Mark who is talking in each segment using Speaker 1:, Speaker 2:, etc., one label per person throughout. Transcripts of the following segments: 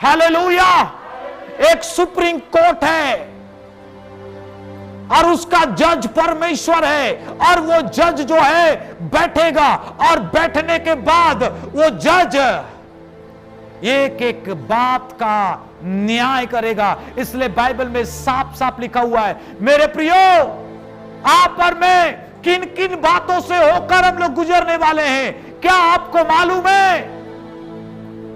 Speaker 1: Hallelujah. एक supreme court है और उसका जज परमेश्वर है, और वो जज जो है बैठेगा, और बैठने के बाद वो जज एक एक बात का न्याय करेगा। इसलिए बाइबल में साफ साफ लिखा हुआ है, मेरे प्रियो, आप और मैं किन किन बातों से होकर हम लोग गुजरने वाले हैं, क्या आपको मालूम है?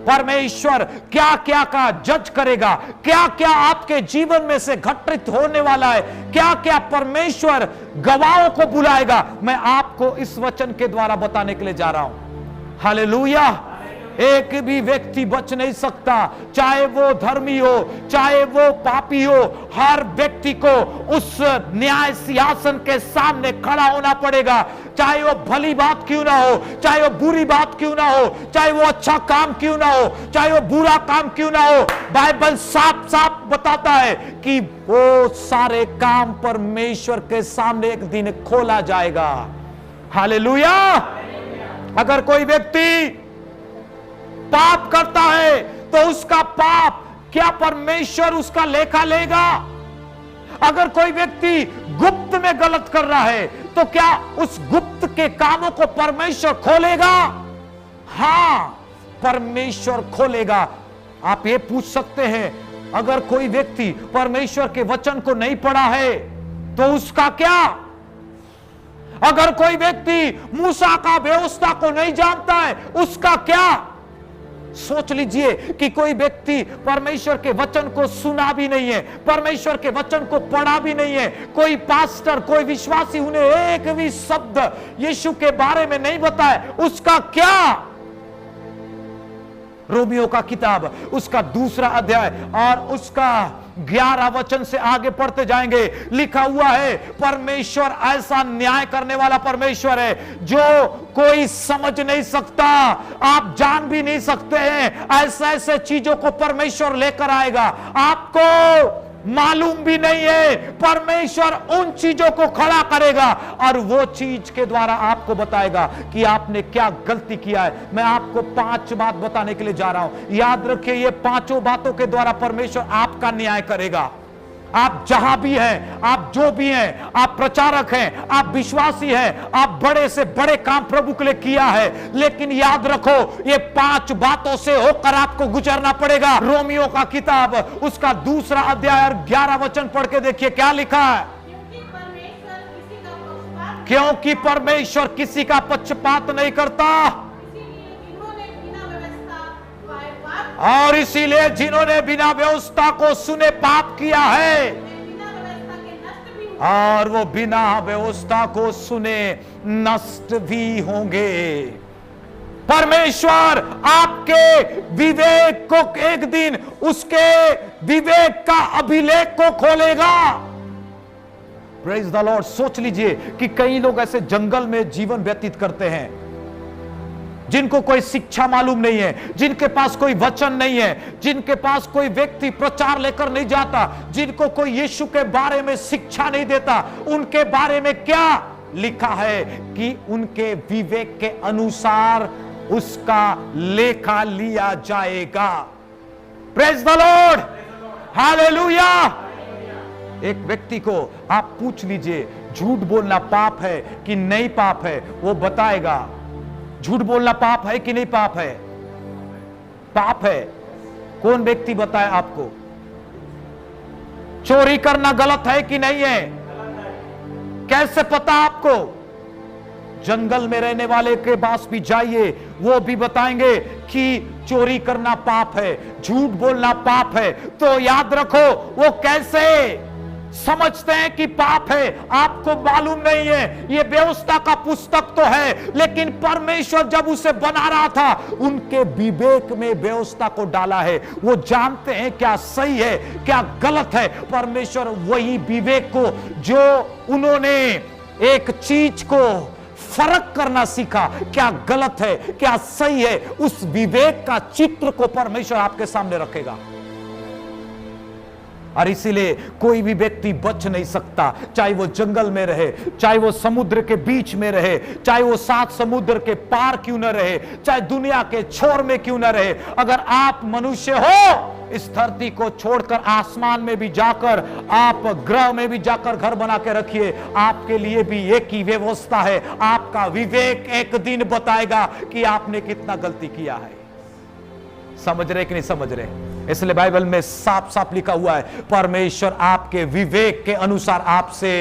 Speaker 1: परमेश्वर क्या क्या का जज करेगा, क्या क्या आपके जीवन में से घटित होने वाला है, क्या क्या परमेश्वर गवाहों को बुलाएगा, मैं आपको इस वचन के द्वारा बताने के लिए जा रहा हूं। हालेलुया। एक भी व्यक्ति बच नहीं सकता, चाहे वो धर्मी हो चाहे वो पापी हो, हर व्यक्ति को उस न्याय सिंहासन के सामने खड़ा होना पड़ेगा। चाहे वो भली बात क्यों ना हो, चाहे वो बुरी बात क्यों ना हो, चाहे वो अच्छा काम क्यों ना हो, चाहे वो बुरा काम क्यों ना हो, बाइबल साफ साफ बताता है कि वो सारे काम परमेश्वर के सामने एक दिन खोला जाएगा। हालेलुया। अगर कोई व्यक्ति पाप करता है तो उसका पाप क्या परमेश्वर उसका लेखा लेगा? अगर कोई व्यक्ति गुप्त में गलत कर रहा है तो क्या उस गुप्त के कामों को परमेश्वर खोलेगा? हां, परमेश्वर खोलेगा। आप ये पूछ सकते हैं, अगर कोई व्यक्ति परमेश्वर के वचन को नहीं पढ़ा है तो उसका क्या? अगर कोई व्यक्ति मूसा का व्यवस्था को नहीं जानता है उसका क्या? सोच लीजिए कि कोई व्यक्ति परमेश्वर के वचन को सुना भी नहीं है, परमेश्वर के वचन को पढ़ा भी नहीं है, कोई पास्टर कोई विश्वासी उन्हें एक भी शब्द यीशु के बारे में नहीं बताए, उसका क्या? रोमियो का किताब उसका 2 अध्याय और उसका 11 वचन से आगे पढ़ते जाएंगे, लिखा हुआ है, परमेश्वर ऐसा न्याय करने वाला परमेश्वर है जो कोई समझ नहीं सकता, आप जान भी नहीं सकते हैं। ऐसे ऐसे चीजों को परमेश्वर लेकर आएगा, आपको मालूम भी नहीं है, परमेश्वर उन चीजों को खड़ा करेगा और वो चीज के द्वारा आपको बताएगा कि आपने क्या गलती किया है। मैं आपको 5 बात बताने के लिए जा रहा हूं, याद रखिए, ये 5 बातों के द्वारा परमेश्वर आपका न्याय करेगा। आप जहां भी हैं, आप जो भी हैं, आप प्रचारक हैं, आप विश्वासी हैं, आप बड़े से बड़े काम प्रभु के लिए किया है, लेकिन याद रखो ये 5 बातों से होकर आपको गुजरना पड़ेगा। रोमियो का किताब उसका 2 अध्याय और 11 वचन पढ़ के देखिए क्या लिखा है। क्योंकि परमेश्वर किसी का पक्षपात नहीं करता, और इसीलिए जिन्होंने बिना व्यवस्था को सुने पाप किया है, और वो बिना व्यवस्था को सुने नष्ट भी होंगे। परमेश्वर आपके विवेक को एक दिन उसके विवेक का अभिलेख को खोलेगा। Praise the Lord. सोच लीजिए कि कई लोग ऐसे जंगल में जीवन व्यतीत करते हैं जिनको कोई शिक्षा मालूम नहीं है, जिनके पास कोई वचन नहीं है, जिनके पास कोई व्यक्ति प्रचार लेकर नहीं जाता, जिनको कोई यीशु के बारे में शिक्षा नहीं देता। उनके बारे में क्या लिखा है कि उनके विवेक के अनुसार उसका लेखा लिया जाएगा। Praise the Lord. हालेलुया। एक व्यक्ति को आप पूछ लीजिए झूठ बोलना पाप है कि नहीं पाप है, वो बताएगा। झूठ बोलना पाप है कि नहीं पाप है? पाप है। कौन व्यक्ति बताए आपको? चोरी करना गलत है कि नहीं है? कैसे पता आपको? जंगल में रहने वाले के पास भी जाइए, वो भी बताएंगे कि चोरी करना पाप है, झूठ बोलना पाप है। तो याद रखो वो कैसे समझते हैं कि पाप है, आपको मालूम नहीं है। ये व्यवस्था का पुस्तक तो है, लेकिन परमेश्वर जब उसे बना रहा था उनके विवेक में व्यवस्था को डाला है। वो जानते हैं क्या सही है क्या गलत है। परमेश्वर वही विवेक को, जो उन्होंने एक चीज को फर्क करना सीखा, क्या गलत है क्या सही है, उस विवेक का चित्र को परमेश्वर आपके सामने रखेगा। और इसीलिए कोई भी व्यक्ति बच नहीं सकता, चाहे वो जंगल में रहे, चाहे वो समुद्र के बीच में रहे, चाहे वो 7 समुद्र के पार क्यों न रहे, चाहे दुनिया के छोर में क्यों न रहे। अगर आप मनुष्य हो, इस धरती को छोड़कर आसमान में भी जाकर, आप ग्रह में भी जाकर घर बना के रखिए, आपके लिए भी एक ही व्यवस्था है। आपका विवेक एक दिन बताएगा कि आपने कितना गलती किया है। समझ रहे कि नहीं समझ रहे? इसलिए बाइबल में साफ साफ लिखा हुआ है, परमेश्वर आपके विवेक के अनुसार आपसे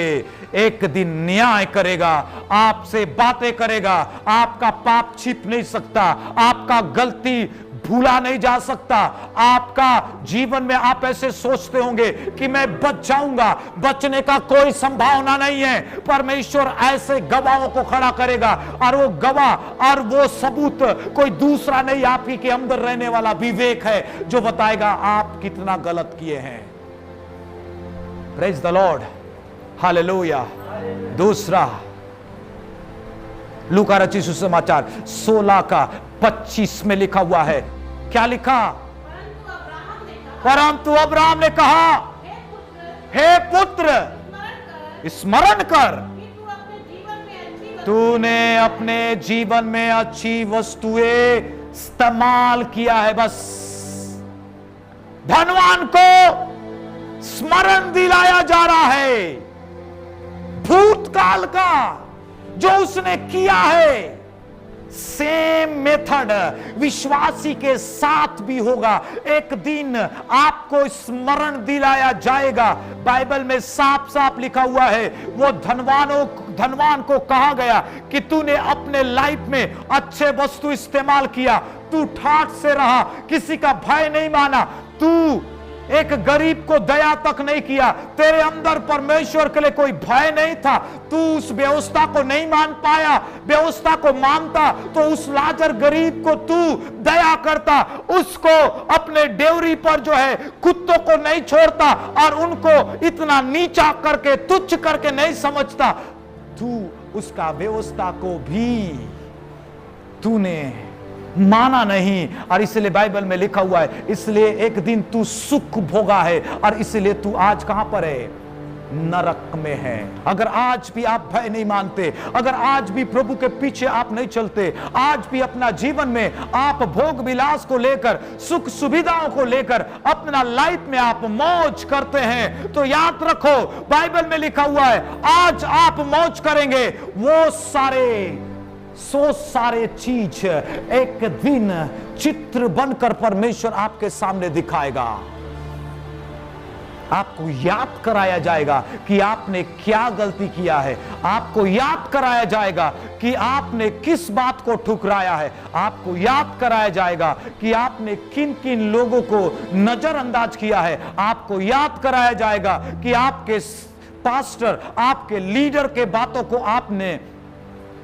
Speaker 1: एक दिन न्याय करेगा, आपसे बातें करेगा। आपका पाप छिप नहीं सकता, आपका गलती भूला नहीं जा सकता। आपका जीवन में आप ऐसे सोचते होंगे कि मैं बच जाऊंगा, बचने का कोई संभावना नहीं है। परमेश्वर ऐसे गवाहों को खड़ा करेगा, और वो गवाह और वो सबूत कोई दूसरा नहीं, आप ही के अंदर रहने वाला विवेक है, जो बताएगा आप कितना गलत किए हैं। Praise the Lord, hallelujah. दूसरा, लूका रचित सुसमाचार 16 का 25 में लिखा हुआ है, क्या लिखा? परंतु अब्राहम ने कहा, हे पुत्र, स्मरण कर तूने अपने जीवन में अच्छी वस्तुएं इस्तेमाल किया है। बस धनवान को स्मरण दिलाया जा रहा है भूतकाल का जो उसने किया है। सेम मेथड विश्वासी के साथ भी होगा। एक दिन आपको स्मरण दिलाया जाएगा। बाइबल में साफ साफ लिखा हुआ है, वो धनवान को कहा गया कि तूने अपने लाइफ में अच्छे वस्तु इस्तेमाल किया, तू ठाठ से रहा, किसी का भय नहीं माना, तू एक गरीब को दया तक नहीं किया, तेरे अंदर परमेश्वर के लिए कोई भय नहीं था, तू उस व्यवस्था को नहीं मान पाया। व्यवस्था को मानता तो उस लाजर गरीब को तू दया करता, उसको अपने डेवरी पर जो है कुत्तों को नहीं छोड़ता, और उनको इतना नीचा करके तुच्छ करके नहीं समझता। तू उसका व्यवस्था को भी तूने माना नहीं, और इसलिए बाइबल में लिखा हुआ है, इसलिए एक दिन तू सुख भोगा है, और इसलिए तू आज कहां पर है? नरक में है। अगर आज भी आप भय नहीं मानते, अगर आज भी प्रभु के पीछे आप नहीं चलते, आज भी अपना जीवन में आप भोग विलास को लेकर, सुख सुविधाओं को लेकर अपना लाइफ में आप मौज करते हैं, तो याद रखो बाइबल में लिखा हुआ है, आज आप मौज करेंगे, वो सारे चीज एक दिन चित्र बनकर परमेश्वर आपके सामने दिखाएगा। आपको याद कराया जाएगा कि आपने क्या गलती किया है, आपको याद कराया जाएगा कि आपने किस बात को ठुकराया है, आपको याद कराया जाएगा कि आपने किन किन लोगों को नजरअंदाज किया है, आपको याद कराया जाएगा कि आपके पास्टर, आपके लीडर के बातों को आपने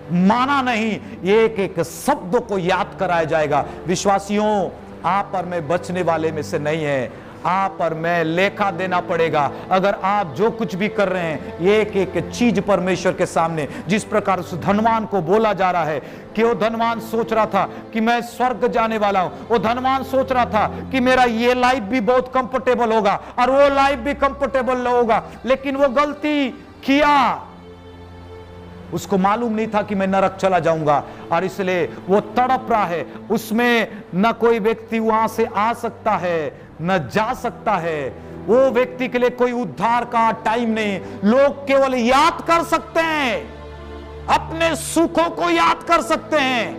Speaker 1: माना नहीं। एक एक शब्दों को याद कराया जाएगा। विश्वासियों, आप और मैं बचने वाले में से नहीं है, आप और मैं लेखा देना पड़ेगा। अगर आप जो कुछ भी कर रहे हैं, एक एक चीज परमेश्वर के सामने, जिस प्रकार उस धनवान को बोला जा रहा है कि वो धनवान सोच रहा था कि मैं स्वर्ग जाने वाला हूं, वो धनवान सोच रहा था कि मेरा ये लाइफ भी बहुत कंफर्टेबल होगा और वो लाइफ भी कंफर्टेबल होगा, लेकिन वो गलती किया। उसको मालूम नहीं था कि मैं नरक चला जाऊंगा, और इसलिए वो तड़प रहा है। उसमें न कोई व्यक्ति वहां से आ सकता है, न जा सकता है। वो व्यक्ति के लिए कोई उद्धार का टाइम नहीं। लोग केवल याद कर सकते हैं, अपने सुखों को याद कर सकते हैं,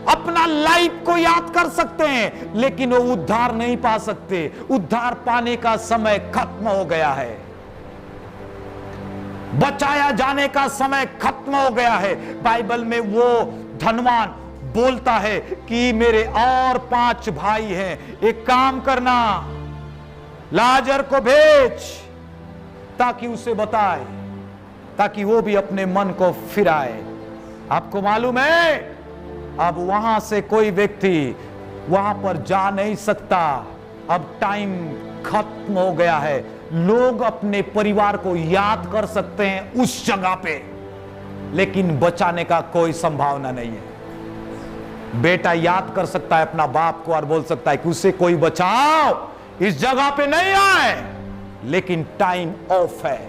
Speaker 1: अपना लाइफ को याद कर सकते हैं, लेकिन वो उद्धार नहीं पा सकते। उद्धार पाने का समय खत्म हो गया है, बचाया जाने का समय खत्म हो गया है। बाइबल में वो धनवान बोलता है कि मेरे और 5 भाई हैं, एक काम करना, लाजर को भेज ताकि उसे बताए, ताकि वो भी अपने मन को फिराए। आपको मालूम है, अब वहां से कोई व्यक्ति वहां पर जा नहीं सकता। अब टाइम खत्म हो गया है। लोग अपने परिवार को याद कर सकते हैं उस जगह पे, लेकिन बचाने का कोई संभावना नहीं है। बेटा याद कर सकता है अपना बाप को और बोल सकता है कि उसे कोई बचाओ, इस जगह पे नहीं आए, लेकिन टाइम ऑफ है।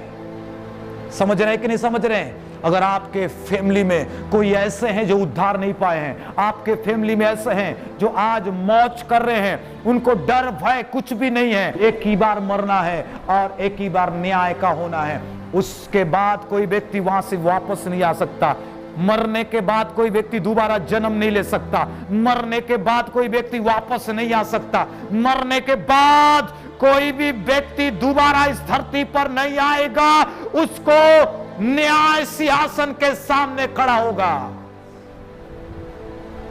Speaker 1: समझ रहे हैं कि नहीं समझ रहे हैं? अगर आपके फैमिली में कोई ऐसे हैं जो उद्धार नहीं पाए हैं, आपके फैमिली में ऐसे हैं जो आज मौज कर रहे हैं, उनको डर भय कुछ भी नहीं है, एक ही बार मरना है और एक ही बार न्याय का होना है, उसके बाद कोई व्यक्ति वहां से वापस नहीं आ सकता। मरने के बाद कोई व्यक्ति दोबारा जन्म नहीं ले सकता, मरने के बाद कोई व्यक्ति वापस नहीं आ सकता, मरने के बाद कोई भी व्यक्ति दोबारा इस धरती पर नहीं आएगा, उसको न्याय सिंहासन के सामने खड़ा होगा।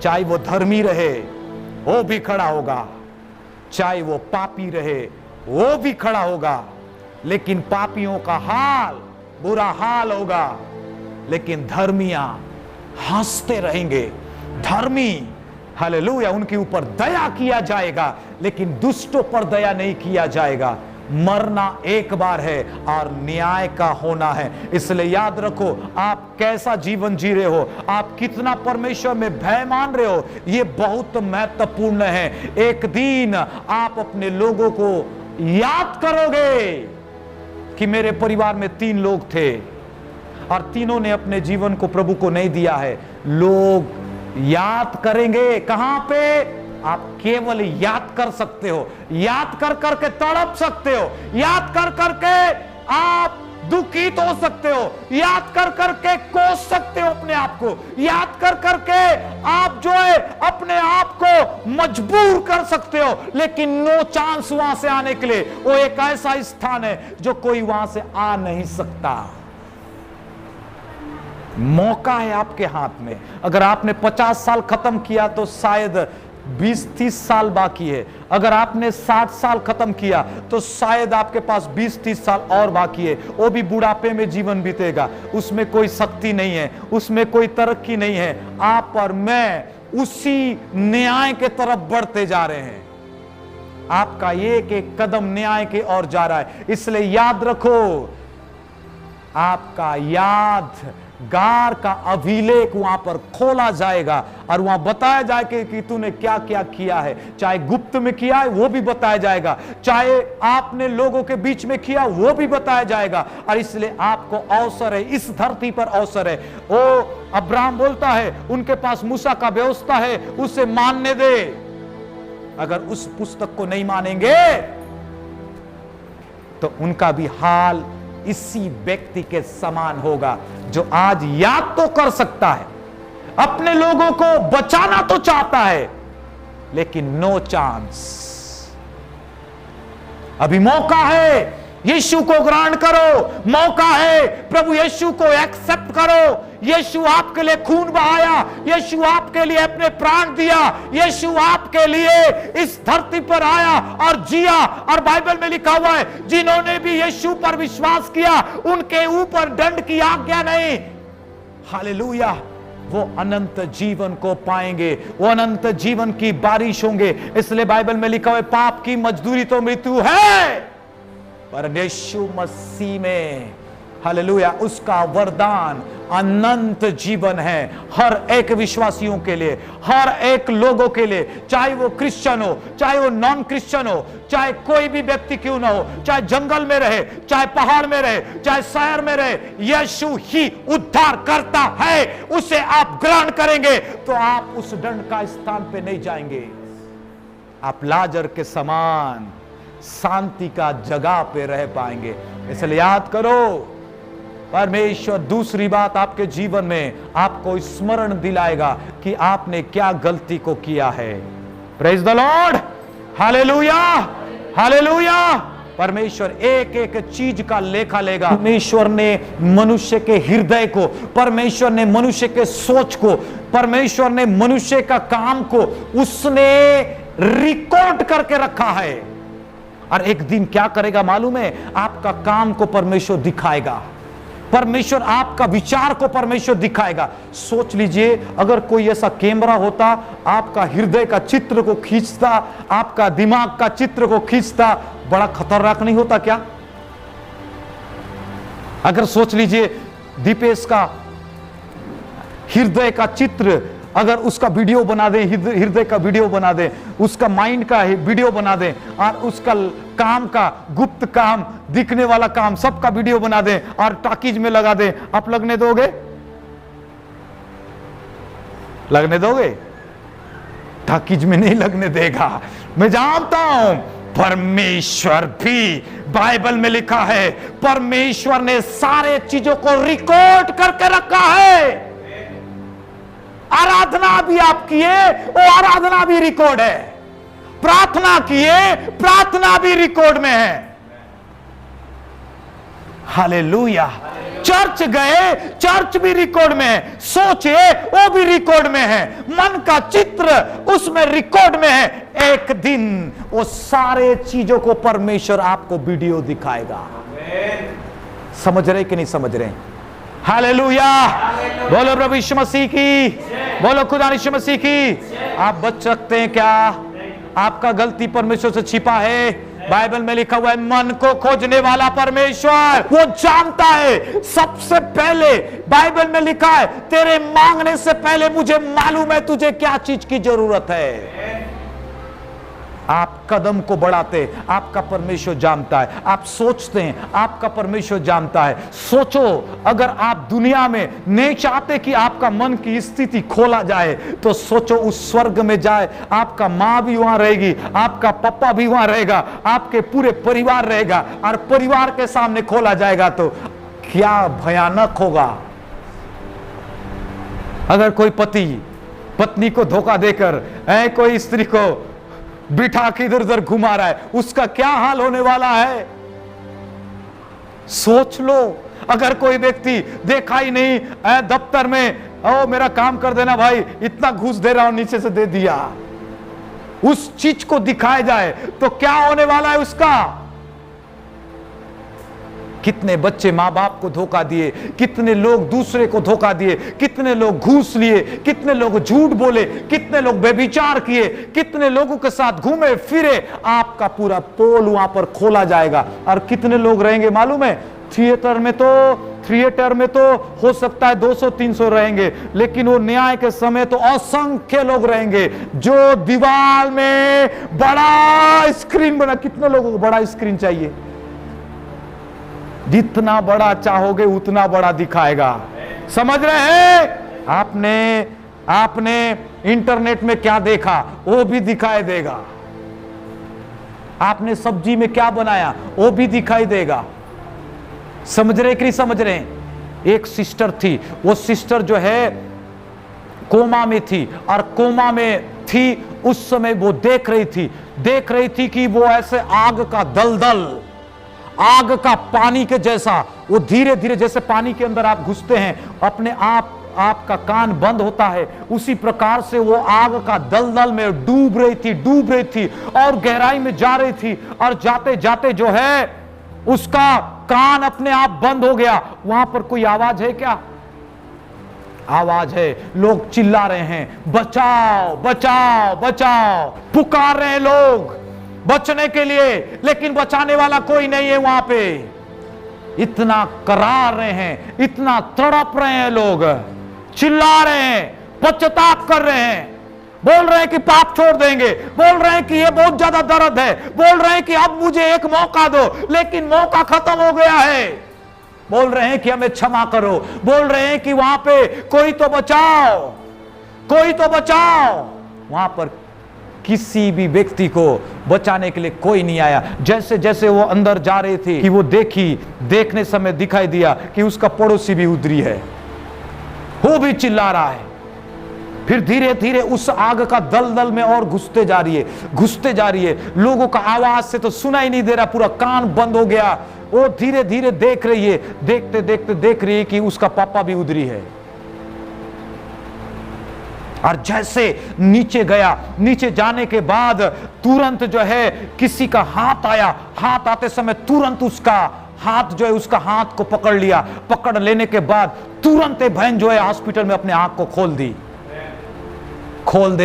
Speaker 1: चाहे वो धर्मी रहे वो भी खड़ा होगा, चाहे वो पापी रहे वो भी खड़ा होगा। लेकिन पापियों का हाल बुरा हाल होगा, लेकिन धर्मियां हंसते रहेंगे। धर्मी हालेलुया, उनके ऊपर दया किया जाएगा, लेकिन दुष्टों पर दया नहीं किया जाएगा। मरना एक बार है और न्याय का होना है। इसलिए याद रखो, आप कैसा जीवन जी रहे हो, आप कितना परमेश्वर में भय मान रहे हो, यह बहुत महत्वपूर्ण है। एक दिन आप अपने लोगों को याद करोगे कि मेरे परिवार में 3 लोग थे और तीनों ने अपने जीवन को प्रभु को नहीं दिया है। लोग याद करेंगे। कहां पे? आप केवल याद कर सकते हो, याद कर करके तड़प सकते हो, याद कर करके आप दुखित हो सकते हो, याद कर करके कोस सकते हो अपने आप को, याद कर करके आप जो है अपने आप को मजबूर कर सकते हो। लेकिन नो चांस वहां से आने के लिए। वो एक ऐसा स्थान है जो कोई वहां से आ नहीं सकता। मौका है आपके हाथ में। अगर आपने 50 साल खत्म किया तो शायद 20-30 साल बाकी है। अगर आपने 60 साल खत्म किया तो शायद आपके पास 20-30 साल और बाकी है। वो भी बुढ़ापे में जीवन बीतेगा, उसमें कोई शक्ति नहीं है, उसमें कोई तरक्की नहीं है। आप और मैं उसी न्याय के तरफ बढ़ते जा रहे हैं। आपका एक एक कदम न्याय के ओर जा रहा है। इसलिए याद रखो, आपका यादगार का अभिलेख वहां पर खोला जाएगा और वहां बताया जाएगा कि तूने क्या क्या किया है। चाहे गुप्त में किया है वो भी बताया जाएगा, चाहे आपने लोगों के बीच में किया वो भी बताया जाएगा। और इसलिए आपको अवसर है, इस धरती पर अवसर है। वो अब्राहम बोलता है उनके पास मूसा का व्यवस्था है, उसे मानने दे। अगर उस पुस्तक को नहीं मानेंगे तो उनका भी हाल इसी व्यक्ति के समान होगा, जो आज याद तो कर सकता है, अपने लोगों को बचाना तो चाहता है, लेकिन नो चांस। अभी मौका है, यीशु को ग्रहण करो। मौका है, प्रभु यीशु को एक्सेप्ट करो। यीशु आपके लिए खून बहाया, यीशु आपके लिए अपने प्राण दिया, यीशु आपके लिए इस धरती पर आया और जिया। और बाइबल में लिखा हुआ है, जिन्होंने भी यीशु पर विश्वास किया उनके ऊपर दंड की आज्ञा नहीं। हालेलुया, वो अनंत जीवन को पाएंगे, वो अनंत जीवन की बारिश होंगे। इसलिए बाइबल में लिखा हुआ है, पाप की मजदूरी तो मृत्यु है, पर यीशु मसीह में हालेलुया उसका वरदान अनंत जीवन है। हर एक विश्वासियों के लिए, हर एक लोगों के लिए, चाहे वो क्रिश्चियन हो, चाहे वो नॉन क्रिश्चियन हो, चाहे कोई भी व्यक्ति क्यों ना हो, चाहे जंगल में रहे, चाहे पहाड़ में रहे, चाहे शहर में रहे, यीशु ही उद्धार करता है। उसे आप ग्रहण करेंगे तो आप उस दंड का स्थान पे नहीं जाएंगे, आप लाजर के समान शांति का जगह पे रह पाएंगे। इसलिए याद करो, परमेश्वर दूसरी बात आपके जीवन में आपको स्मरण दिलाएगा कि आपने क्या गलती को किया है। Praise the Lord, hallelujah, hallelujah. परमेश्वर एक एक चीज का लेखा लेगा। परमेश्वर ने मनुष्य के हृदय को, परमेश्वर ने मनुष्य के सोच को, परमेश्वर ने मनुष्य का काम को उसने रिकॉर्ड करके रखा है। और एक दिन क्या करेगा मालूम है? आपका काम को परमेश्वर दिखाएगा, परमेश्वर आपका विचार को परमेश्वर दिखाएगा। सोच लीजिए, अगर कोई ऐसा कैमरा होता, आपका हृदय का चित्र को खींचता, आपका दिमाग का चित्र को खींचता, बड़ा खतरनाक नहीं होता क्या? अगर सोच लीजिए दीपेश का हृदय का चित्र, अगर उसका वीडियो बना दें, हृदय का वीडियो बना दें, उसका माइंड का वीडियो बना दें और उसका काम का, गुप्त काम, दिखने वाला काम, सबका वीडियो बना दें और टॉकीज में लगा दें, आप लगने दोगे? लगने दोगे? टॉकीज में नहीं लगने देगा। मैं जानता हूं परमेश्वर भी, बाइबल में लिखा है परमेश्वर ने सारे चीजों को रिकॉर्ड करके रखा है। आराधना भी आप किए, वो आराधना भी रिकॉर्ड है। प्रार्थना किए, प्रार्थना भी रिकॉर्ड में है। हालेलुया। चर्च गए, चर्च भी रिकॉर्ड में है। सोचे, वो भी रिकॉर्ड में है। मन का चित्र उसमें रिकॉर्ड में है। एक दिन वो सारे चीजों को परमेश्वर आपको वीडियो दिखाएगा। समझ रहे कि नहीं समझ रहे? हालेलुया। बोलो प्रभु यीशु मसीह की, बोलो खुदा यीशु मसीह की। आप बच सकते हैं क्या? आपका गलती परमेश्वर से छिपा है। बाइबल में लिखा हुआ है मन को खोजने वाला परमेश्वर वो जानता है सबसे पहले। बाइबल में लिखा है तेरे मांगने से पहले मुझे मालूम है तुझे क्या चीज की जरूरत है। आप कदम को बढ़ाते, आपका परमेश्वर जानता है। आप सोचते हैं, आपका परमेश्वर जानता है। सोचो, अगर आप दुनिया में नहीं चाहते कि आपका मन की स्थिति खोला जाए, तो सोचो उस स्वर्ग में जाए, आपका माँ भी वहां रहेगी, आपका पापा भी वहां रहेगा, आपके पूरे परिवार रहेगा, और परिवार के सामने खोला जाएगा तो क्या भयानक होगा। अगर कोई पति पत्नी को धोखा देकर कोई स्त्री को बिठा के इधर उधर घुमा रहा है, उसका क्या हाल होने वाला है? सोच लो। अगर कोई व्यक्ति देखा ही नहीं दफ्तर में, ओ मेरा काम कर देना भाई, इतना घूस दे रहा हूं, नीचे से दे दिया, उस चीज को दिखाया जाए तो क्या होने वाला है उसका? कितने बच्चे माँ बाप को धोखा दिए, कितने लोग दूसरे को धोखा दिए, कितने लोग घूस लिए, कितने लोग झूठ बोले, कितने लोग व्यभिचार किए, कितने लोगों के साथ घूमे फिरे। आपका पूरा पोल वहां पर खोला जाएगा। और कितने लोग रहेंगे मालूम है? थिएटर में तो हो सकता है 200-300 रहेंगे, लेकिन वो न्याय के समय तो असंख्य लोग रहेंगे। जो दीवार में बड़ा स्क्रीन बना, कितने लोगों को बड़ा स्क्रीन चाहिए? जितना बड़ा चाहोगे उतना बड़ा दिखाएगा। समझ रहे हैं? आपने इंटरनेट में क्या देखा वो भी दिखाई देगा। आपने सब्जी में क्या बनाया वो भी दिखाई देगा। समझ रहे कि नहीं समझ रहे हैं? एक सिस्टर थी, वो सिस्टर जो है कोमा में थी, और कोमा में थी उस समय वो देख रही थी कि वो ऐसे आग का दलदल, आग का पानी के जैसा, वो धीरे धीरे, जैसे पानी के अंदर आप घुसते हैं अपने आपका कान बंद होता है, उसी प्रकार से वो आग का दलदल में डूब रही थी और गहराई में जा रही थी। और जाते जाते जो है उसका कान अपने आप बंद हो गया। वहां पर कोई आवाज है क्या? आवाज है, लोग चिल्ला रहे हैं, बचाओ बचाओ बचाओ, पुकार रहे हैं लोग बचने के लिए, लेकिन बचाने वाला कोई नहीं है वहां पे। इतना करार रहे हैं, इतना तड़प रहे हैं, लोग चिल्ला रहे हैं, पश्चाताप कर रहे हैं, बोल रहे हैं कि पाप छोड़ देंगे, बोल रहे हैं कि ये बहुत ज्यादा दर्द है, बोल रहे हैं कि अब मुझे एक मौका दो, लेकिन मौका खत्म हो गया है। बोल रहे हैं कि हमें क्षमा करो, बोल रहे हैं कि वहां पे कोई तो बचाओ, कोई तो बचाओ। वहां पर किसी भी व्यक्ति को बचाने के लिए कोई नहीं आया। जैसे जैसे वो अंदर जा रहे थे कि वो देखने समय दिखाई दिया कि उसका पड़ोसी भी उधरी है, वो भी चिल्ला रहा है। फिर धीरे धीरे उस आग का दलदल में और घुसते जा रही है। लोगों का आवाज से तो सुना ही नहीं दे रहा, पूरा कान बंद हो गया। वो धीरे धीरे देख रही है, देखते देखते देख रही है कि उसका पापा भी उधरी है। और जैसे नीचे गया, नीचे जाने के बाद तुरंत जो है किसी का हाथ आया, हाथ आते समय तुरंत उसका हाथ जो है, उसका हाथ को पकड़ लिया। पकड़ लेने के बाद तुरंत बहन जो है हॉस्पिटल में अपने आंख को खोल दी। खोल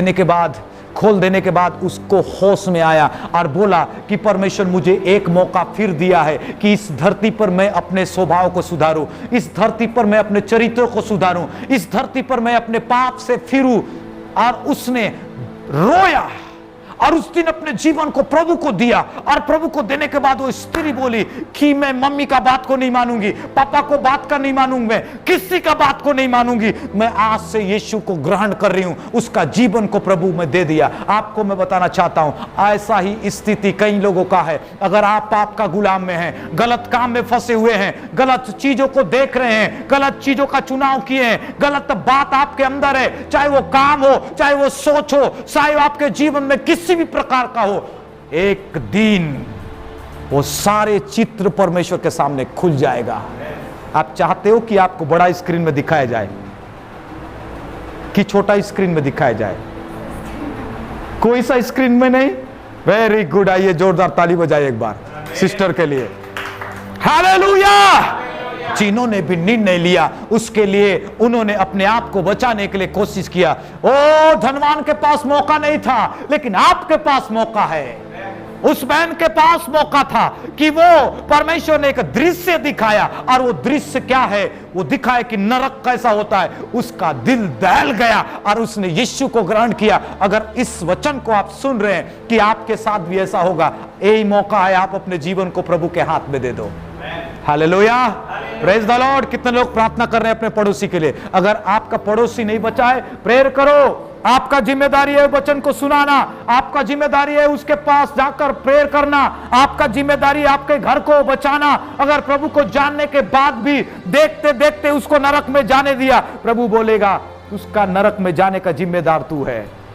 Speaker 1: देने के बाद उसको होश में आया और बोला कि परमेश्वर मुझे एक मौका फिर दिया है कि इस धरती पर मैं अपने स्वभाव को सुधारूं, इस धरती पर मैं अपने चरित्रों को सुधारूं, इस धरती पर मैं अपने पाप से फिरूं। और उसने रोया और उस दिन अपने जीवन को प्रभु को दिया। और प्रभु को देने के बाद वो स्त्री बोली कि मैं मम्मी का बात को नहीं मानूंगी, पापा को बात का नहीं मानूंगी, मैं किसी का बात को नहीं मानूंगी, मैं आज से यीशु को ग्रहण कर रही हूं। उसका जीवन को प्रभु में दे दिया। आपको मैं बताना चाहता हूं, ऐसा ही स्थिति कई लोगों का है। अगर आप पाप का गुलाम में हैं, गलत काम में फंसे हुए हैं, गलत चीजों को देख रहे हैं, गलत चीजों का चुनाव किए हैं, गलत बात आपके अंदर है, चाहे वो काम हो, चाहे वो सोच हो, चाहे आपके जीवन में किसी भी प्रकार का हो, एक दिन वो सारे चित्र परमेश्वर के सामने खुल जाएगा। आप चाहते हो कि आपको बड़ा स्क्रीन में दिखाया जाए कि छोटा स्क्रीन में दिखाया जाए? कोई सा स्क्रीन में नहीं? Very good. आइए जोरदार ताली बजाइए एक बार सिस्टर के लिए। हालेलुया। जिन्होंने भी निर्णय लिया उसके लिए उन्होंने अपने आप को बचाने के लिए कोशिश किया। ओ धनवान के पास मौका नहीं था, लेकिन आपके पास मौका है। उस बहन के पास मौका था कि वो परमेश्वर ने एक दृश्य दिखाया, और वो दृश्य क्या है? वो दिखाया कि नरक कैसा होता है। उसका दिल दहल गया और उसने यीशु को ग्रहण किया। अगर इस वचन को आप सुन रहे हैं कि आपके साथ भी ऐसा होगा, यही मौका है, आप अपने जीवन को प्रभु के हाथ में दे दो। Hallelujah, praise the Lord. कितने लोग प्रार्थना कर रहे हैं अपने पड़ोसी के लिए? अगर आपका पड़ोसी नहीं बचा है, प्रेयर करो। आपका जिम्मेदारी है वचन को सुनाना, आपका जिम्मेदारी है उसके पास जाकर प्रेयर करना, आपका जिम्मेदारी है आपके घर को बचाना। अगर प्रभु को जानने के बाद भी देखते देखते उसको नरक में जाने दिया, प्रभु बोलेगा उसका नरक में जाने का जिम्मेदार तू है।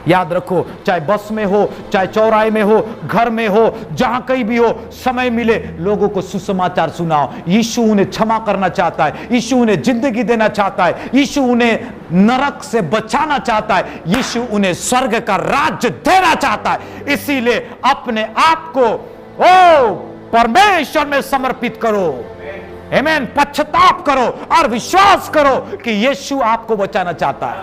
Speaker 1: याद रखो, चाहे बस में हो, चाहे चौराहे में हो, घर में हो, जहां कहीं भी हो, समय मिले लोगों को सुसमाचार सुनाओ। यीशु उन्हें क्षमा करना चाहता है, यीशु उन्हें जिंदगी देना चाहता है, यीशु उन्हें नरक से बचाना चाहता है, यीशु उन्हें स्वर्ग का राज्य देना चाहता है। इसीलिए अपने आप को ओ परमेश्वर में समर्पित करो। आमीन। पश्चाताप करो और विश्वास करो कि यीशु आपको बचाना चाहता है।